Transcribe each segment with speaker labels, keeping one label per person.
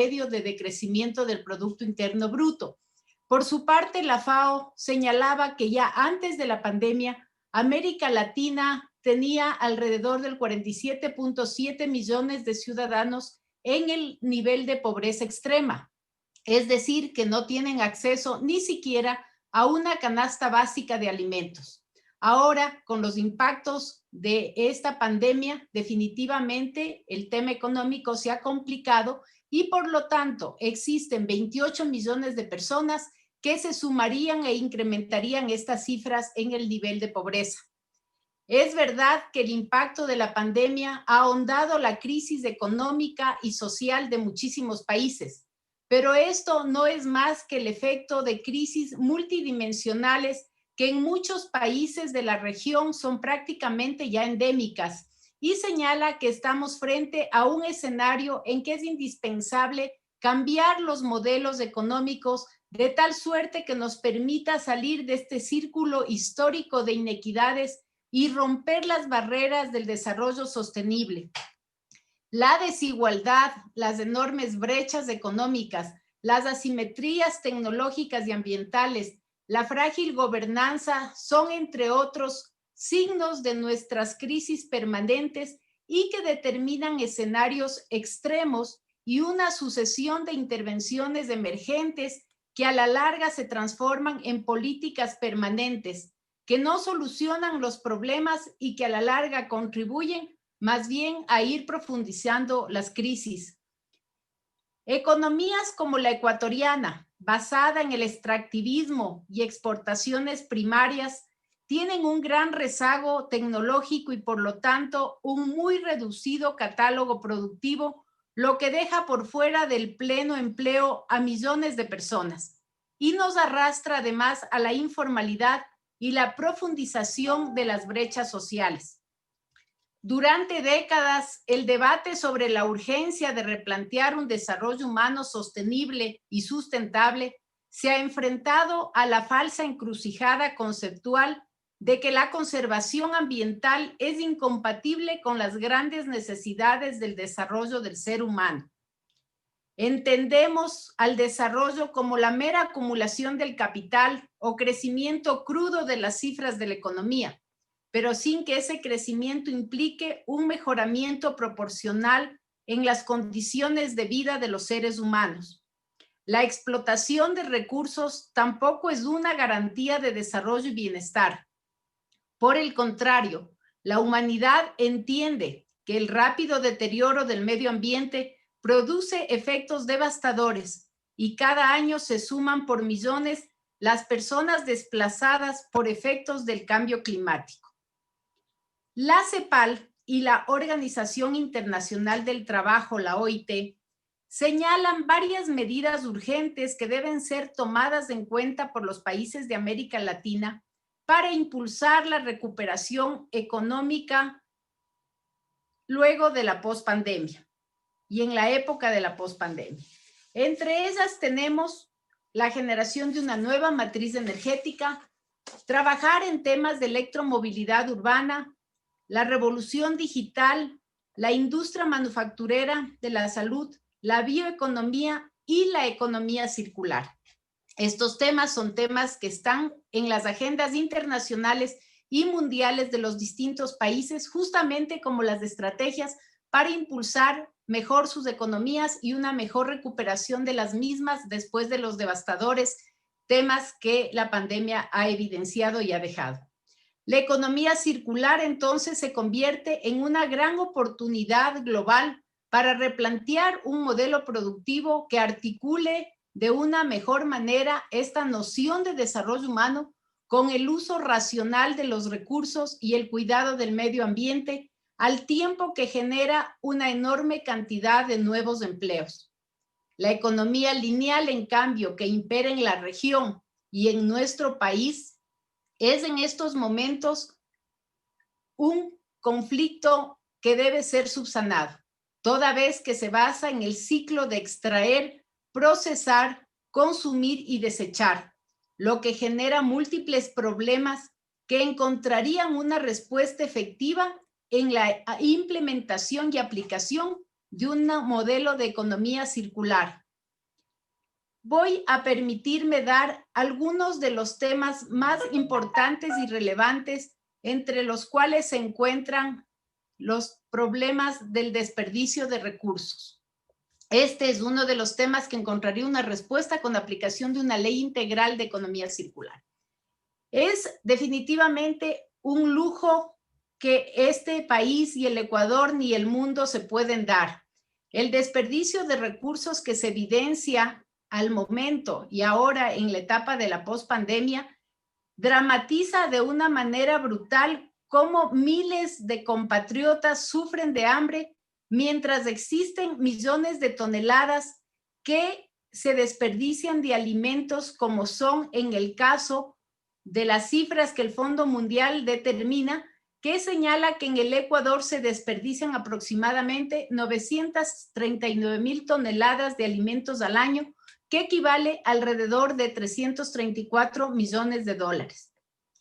Speaker 1: de decrecimiento del Producto Interno Bruto. Por su parte, la FAO señalaba que ya antes de la pandemia, América Latina tenía alrededor del 47.7 millones de ciudadanos en el nivel de pobreza extrema, es decir, que no tienen acceso ni siquiera a una canasta básica de alimentos. Ahora, con los impactos de esta pandemia, definitivamente el tema económico se ha complicado y por lo tanto existen 28 millones de personas que se sumarían e incrementarían estas cifras en el nivel de pobreza. Es verdad que el impacto de la pandemia ha ahondado la crisis económica y social de muchísimos países, pero esto no es más que el efecto de crisis multidimensionales que en muchos países de la región son prácticamente ya endémicas y señala que estamos frente a un escenario en que es indispensable cambiar los modelos económicos de tal suerte que nos permita salir de este círculo histórico de inequidades y romper las barreras del desarrollo sostenible. La desigualdad, las enormes brechas económicas, las asimetrías tecnológicas y ambientales, la frágil gobernanza son, entre otros, signos de nuestras crisis permanentes y que determinan escenarios extremos y una sucesión de intervenciones emergentes que a la larga se transforman en políticas permanentes, que no solucionan los problemas y que a la larga contribuyen más bien a ir profundizando las crisis. Economías como la ecuatoriana, basada en el extractivismo y exportaciones primarias, tienen un gran rezago tecnológico y por lo tanto un muy reducido catálogo productivo, lo que deja por fuera del pleno empleo a millones de personas y nos arrastra además a la informalidad y la profundización de las brechas sociales. Durante décadas, el debate sobre la urgencia de replantear un desarrollo humano sostenible y sustentable se ha enfrentado a la falsa encrucijada conceptual de que la conservación ambiental es incompatible con las grandes necesidades del desarrollo del ser humano. Entendemos al desarrollo como la mera acumulación del capital o crecimiento crudo de las cifras de la economía, pero sin que ese crecimiento implique un mejoramiento proporcional en las condiciones de vida de los seres humanos. La explotación de recursos tampoco es una garantía de desarrollo y bienestar. Por el contrario, la humanidad entiende que el rápido deterioro del medio ambiente produce efectos devastadores y cada año se suman por millones las personas desplazadas por efectos del cambio climático. La CEPAL y la Organización Internacional del Trabajo, la OIT, señalan varias medidas urgentes que deben ser tomadas en cuenta por los países de América Latina para impulsar la recuperación económica luego de la pospandemia y en la época de la pospandemia. Entre ellas tenemos la generación de una nueva matriz energética, trabajar en temas de electromovilidad urbana, la revolución digital, la industria manufacturera de la salud, la bioeconomía y la economía circular. Estos temas son temas que están en las agendas internacionales y mundiales de los distintos países, justamente como las estrategias para impulsar mejor sus economías y una mejor recuperación de las mismas después de los devastadores temas que la pandemia ha evidenciado y ha dejado. La economía circular entonces se convierte en una gran oportunidad global para replantear un modelo productivo que articule de una mejor manera esta noción de desarrollo humano con el uso racional de los recursos y el cuidado del medio ambiente, al tiempo que genera una enorme cantidad de nuevos empleos. La economía lineal, en cambio, que impera en la región y en nuestro país, es en estos momentos un conflicto que debe ser subsanado, toda vez que se basa en el ciclo de extraer, procesar, consumir y desechar, lo que genera múltiples problemas que encontrarían una respuesta efectiva en la implementación y aplicación de un modelo de economía circular. Voy a permitirme dar algunos de los temas más importantes y relevantes, entre los cuales se encuentran los problemas del desperdicio de recursos. Este es uno de los temas que encontraría una respuesta con la aplicación de una ley integral de economía circular. Es definitivamente un lujo que este país y el Ecuador ni el mundo se pueden dar. El desperdicio de recursos que se evidencia al momento y ahora en la etapa de la pospandemia dramatiza de una manera brutal cómo miles de compatriotas sufren de hambre mientras existen millones de toneladas que se desperdician de alimentos, como son en el caso de las cifras que el Fondo Mundial determina, que señala que en el Ecuador se desperdician aproximadamente 939,000 toneladas de alimentos al año, que equivale a alrededor de 334 millones de dólares.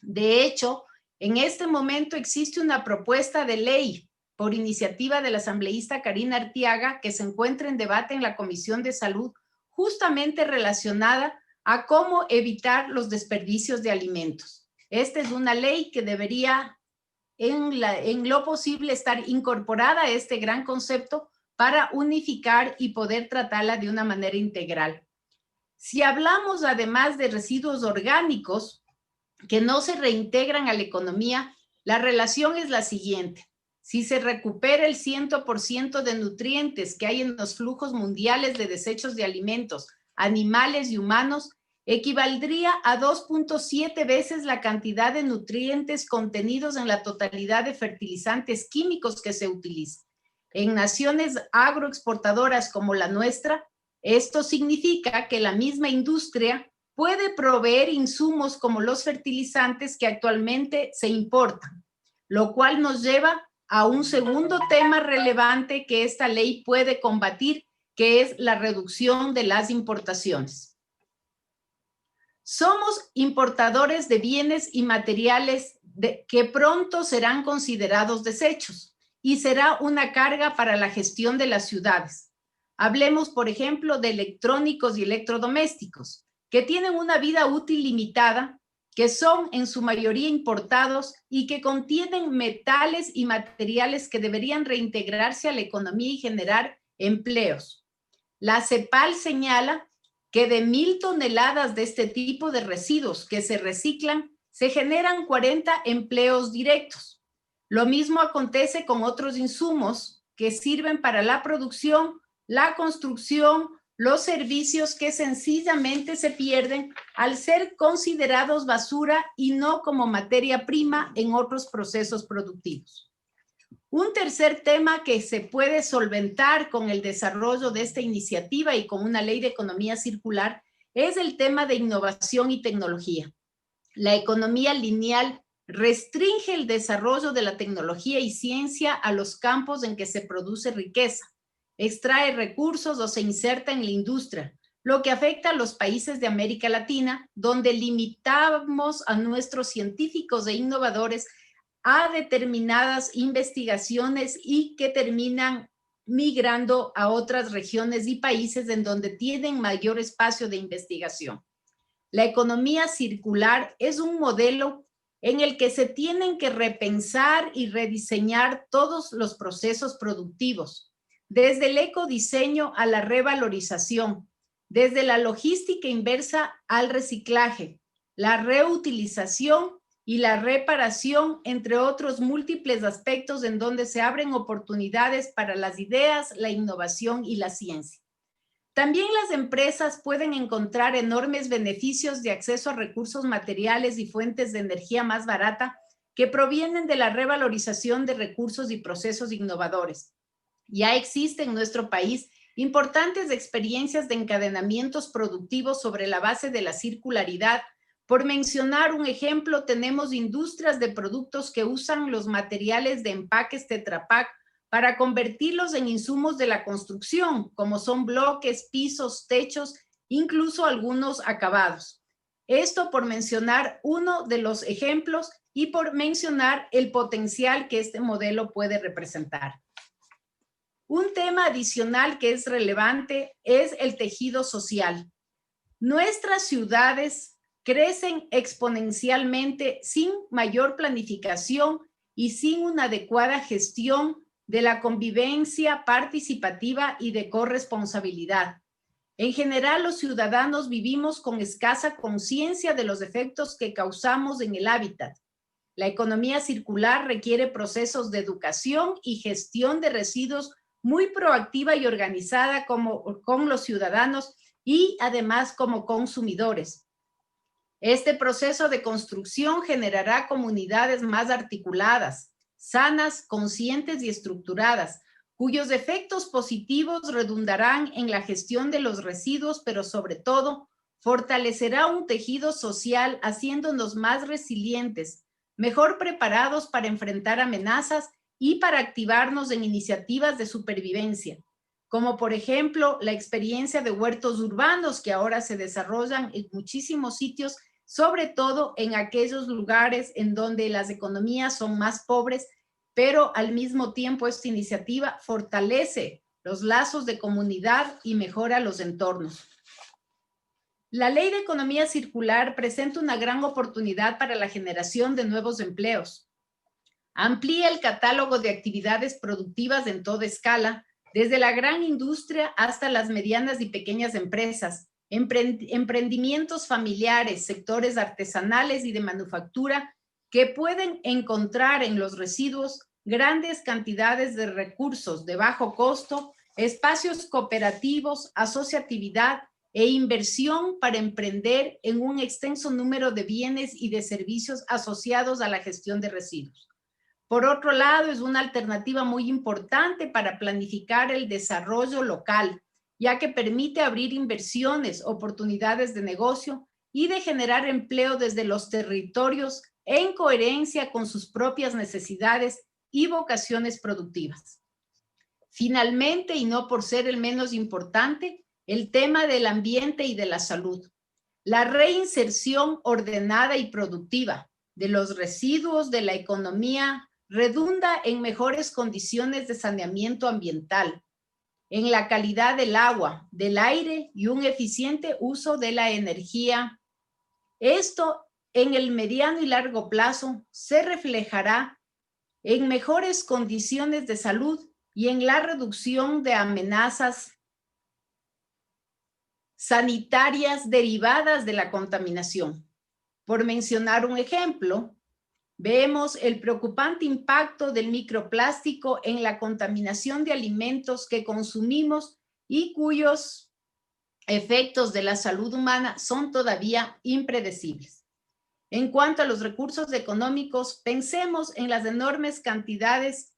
Speaker 1: De hecho, en este momento existe una propuesta de ley por iniciativa de la asambleísta Karina Artiaga que se encuentra en debate en la Comisión de Salud, justamente relacionada a cómo evitar los desperdicios de alimentos. Esta es una ley que debería, en lo posible, estar incorporada a este gran concepto para unificar y poder tratarla de una manera integral. Si hablamos además de residuos orgánicos que no se reintegran a la economía, la relación es la siguiente. Si se recupera el 100% de nutrientes que hay en los flujos mundiales de desechos de alimentos, animales y humanos, equivaldría a 2.7 veces la cantidad de nutrientes contenidos en la totalidad de fertilizantes químicos que se utilizan. En naciones agroexportadoras como la nuestra, esto significa que la misma industria puede proveer insumos como los fertilizantes que actualmente se importan, lo cual nos lleva a un segundo tema relevante que esta ley puede combatir, que es la reducción de las importaciones. Somos importadores de bienes y materiales que pronto serán considerados desechos y será una carga para la gestión de las ciudades. Hablemos, por ejemplo, de electrónicos y electrodomésticos, que tienen una vida útil limitada, que son en su mayoría importados y que contienen metales y materiales que deberían reintegrarse a la economía y generar empleos. La CEPAL señala que de 1,000 toneladas de este tipo de residuos que se reciclan, se generan 40 empleos directos. Lo mismo acontece con otros insumos que sirven para la producción, la construcción, los servicios, que sencillamente se pierden al ser considerados basura y no como materia prima en otros procesos productivos. Un tercer tema que se puede solventar con el desarrollo de esta iniciativa y con una ley de economía circular es el tema de innovación y tecnología. La economía lineal restringe el desarrollo de la tecnología y ciencia a los campos en que se produce riqueza, extrae recursos o se inserta en la industria, lo que afecta a los países de América Latina, donde limitamos a nuestros científicos e innovadores a determinadas investigaciones y que terminan migrando a otras regiones y países en donde tienen mayor espacio de investigación. La economía circular es un modelo en el que se tienen que repensar y rediseñar todos los procesos productivos, desde el ecodiseño a la revalorización, desde la logística inversa al reciclaje, la reutilización y la reparación, entre otros múltiples aspectos en donde se abren oportunidades para las ideas, la innovación y la ciencia. También las empresas pueden encontrar enormes beneficios de acceso a recursos materiales y fuentes de energía más barata que provienen de la revalorización de recursos y procesos innovadores. Ya existen en nuestro país importantes experiencias de encadenamientos productivos sobre la base de la circularidad. Por mencionar un ejemplo, tenemos industrias de productos que usan los materiales de empaques Tetra Pak para convertirlos en insumos de la construcción, como son bloques, pisos, techos, incluso algunos acabados. Esto por mencionar uno de los ejemplos y por mencionar el potencial que este modelo puede representar. Un tema adicional que es relevante es el tejido social. Nuestras ciudades crecen exponencialmente sin mayor planificación y sin una adecuada gestión de la convivencia participativa y de corresponsabilidad. En general, los ciudadanos vivimos con escasa conciencia de los efectos que causamos en el hábitat. La economía circular requiere procesos de educación y gestión de residuos muy proactiva y organizada con los ciudadanos y además como consumidores. Este proceso de construcción generará comunidades más articuladas, sanas, conscientes y estructuradas, cuyos efectos positivos redundarán en la gestión de los residuos, pero sobre todo fortalecerá un tejido social haciéndonos más resilientes, mejor preparados para enfrentar amenazas y para activarnos en iniciativas de supervivencia, como por ejemplo la experiencia de huertos urbanos que ahora se desarrollan en muchísimos sitios, sobre todo en aquellos lugares en donde las economías son más pobres, pero al mismo tiempo esta iniciativa fortalece los lazos de comunidad y mejora los entornos. La Ley de Economía Circular presenta una gran oportunidad para la generación de nuevos empleos. Amplía el catálogo de actividades productivas en toda escala, desde la gran industria hasta las medianas y pequeñas empresas, emprendimientos familiares, sectores artesanales y de manufactura que pueden encontrar en los residuos grandes cantidades de recursos de bajo costo, espacios cooperativos, asociatividad e inversión para emprender en un extenso número de bienes y de servicios asociados a la gestión de residuos. Por otro lado, es una alternativa muy importante para planificar el desarrollo local, ya que permite abrir inversiones, oportunidades de negocio y de generar empleo desde los territorios en coherencia con sus propias necesidades y vocaciones productivas. Finalmente, y no por ser el menos importante, el tema del ambiente y de la salud. La reinserción ordenada y productiva de los residuos de la economía redunda en mejores condiciones de saneamiento ambiental, en la calidad del agua, del aire y un eficiente uso de la energía. Esto en el mediano y largo plazo se reflejará en mejores condiciones de salud y en la reducción de amenazas sanitarias derivadas de la contaminación. Por mencionar un ejemplo, vemos el preocupante impacto del microplástico en la contaminación de alimentos que consumimos y cuyos efectos de la salud humana son todavía impredecibles. En cuanto a los recursos económicos, pensemos en las enormes cantidades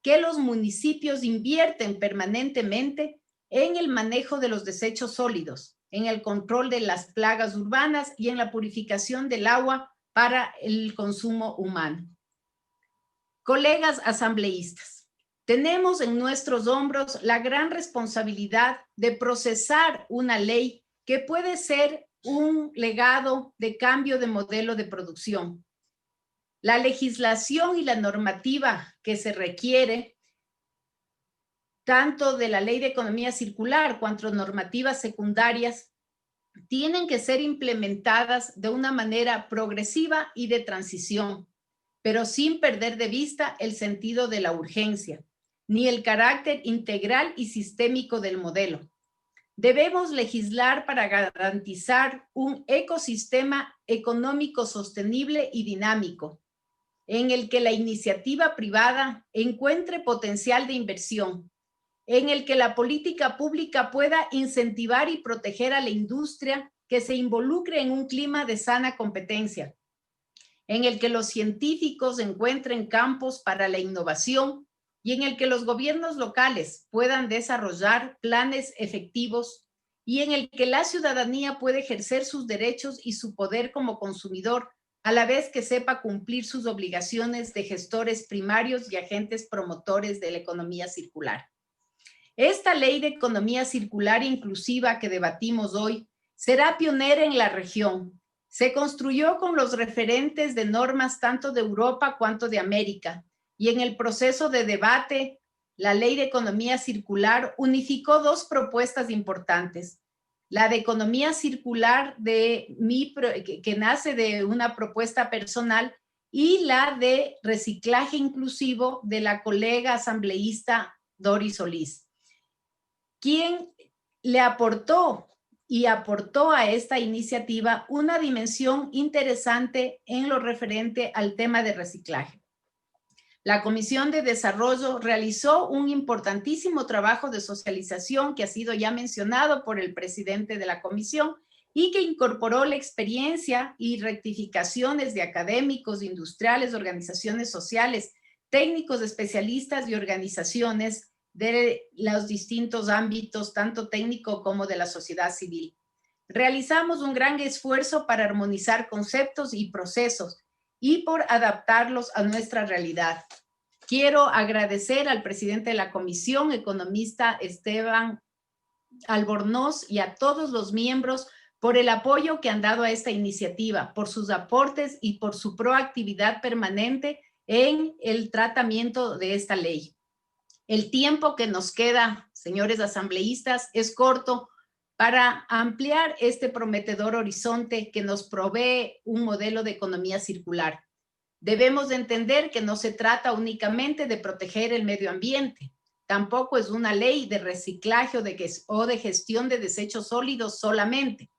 Speaker 1: que los municipios invierten permanentemente en el manejo de los desechos sólidos, en el control de las plagas urbanas y en la purificación del agua para el consumo humano. Colegas asambleístas, tenemos en nuestros hombros la gran responsabilidad de procesar una ley que puede ser un legado de cambio de modelo de producción. La legislación y la normativa que se requiere, tanto de la Ley de Economía Circular cuanto normativas secundarias, tienen que ser implementadas de una manera progresiva y de transición, pero sin perder de vista el sentido de la urgencia, ni el carácter integral y sistémico del modelo. Debemos legislar para garantizar un ecosistema económico sostenible y dinámico, en el que la iniciativa privada encuentre potencial de inversión, en el que la política pública pueda incentivar y proteger a la industria que se involucre en un clima de sana competencia, en el que los científicos encuentren campos para la innovación y en el que los gobiernos locales puedan desarrollar planes efectivos y en el que la ciudadanía puede ejercer sus derechos y su poder como consumidor, a la vez que sepa cumplir sus obligaciones de gestores primarios y agentes promotores de la economía circular. Esta ley de economía circular inclusiva que debatimos hoy será pionera en la región. Se construyó con los referentes de normas tanto de Europa cuanto de América y en el proceso de debate la Ley de Economía Circular unificó dos propuestas importantes. La de economía circular que nace de una propuesta personal y la de reciclaje inclusivo de la colega asambleísta Doris Solís, quien le aportó a esta iniciativa una dimensión interesante en lo referente al tema de reciclaje. La Comisión de Desarrollo realizó un importantísimo trabajo de socialización que ha sido ya mencionado por el presidente de la comisión y que incorporó la experiencia y rectificaciones de académicos, industriales, organizaciones sociales, técnicos, especialistas y organizaciones de los distintos ámbitos, tanto técnico como de la sociedad civil. Realizamos un gran esfuerzo para armonizar conceptos y procesos y por adaptarlos a nuestra realidad. Quiero agradecer al presidente de la comisión, economista Esteban Albornoz, y a todos los miembros por el apoyo que han dado a esta iniciativa, por sus aportes y por su proactividad permanente en el tratamiento de esta ley. El tiempo que nos queda, señores asambleístas, es corto para ampliar este prometedor horizonte que nos provee un modelo de economía circular. Debemos de entender que no se trata únicamente de proteger el medio ambiente, tampoco es una ley de reciclaje o de gestión de desechos sólidos solamente.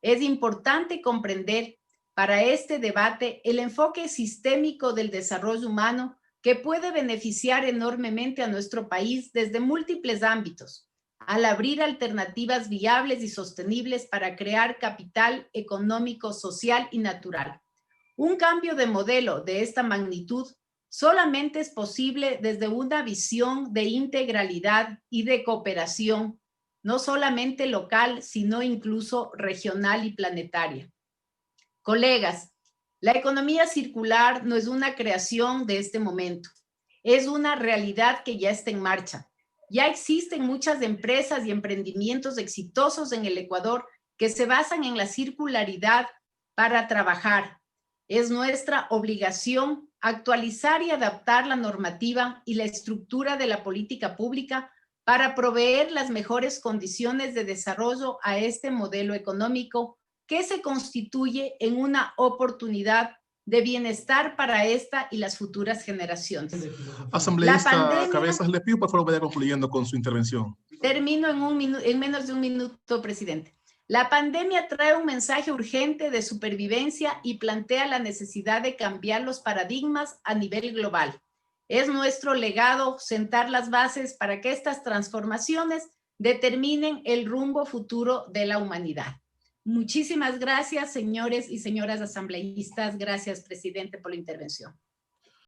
Speaker 1: Es importante comprender para este debate el enfoque sistémico del desarrollo humano que puede beneficiar enormemente a nuestro país desde múltiples ámbitos, al abrir alternativas viables y sostenibles para crear capital económico, social y natural. Un cambio de modelo de esta magnitud solamente es posible desde una visión de integralidad y de cooperación, no solamente local, sino incluso regional y planetaria. Colegas, la economía circular no es una creación de este momento, es una realidad que ya está en marcha. Ya existen muchas empresas y emprendimientos exitosos en el Ecuador que se basan en la circularidad para trabajar. Es nuestra obligación actualizar y adaptar la normativa y la estructura de la política pública para proveer las mejores condiciones de desarrollo a este modelo económico que se constituye en una oportunidad de bienestar para esta y las futuras generaciones.
Speaker 2: Asambleísta Cabezas, le pido por favor vaya concluyendo con su intervención.
Speaker 1: Termino en menos de un minuto, presidente. La pandemia trae un mensaje urgente de supervivencia y plantea la necesidad de cambiar los paradigmas a nivel global. Es nuestro legado sentar las bases para que estas transformaciones determinen el rumbo futuro de la humanidad. Muchísimas gracias, señores y señoras asambleístas. Gracias, presidente, por la intervención.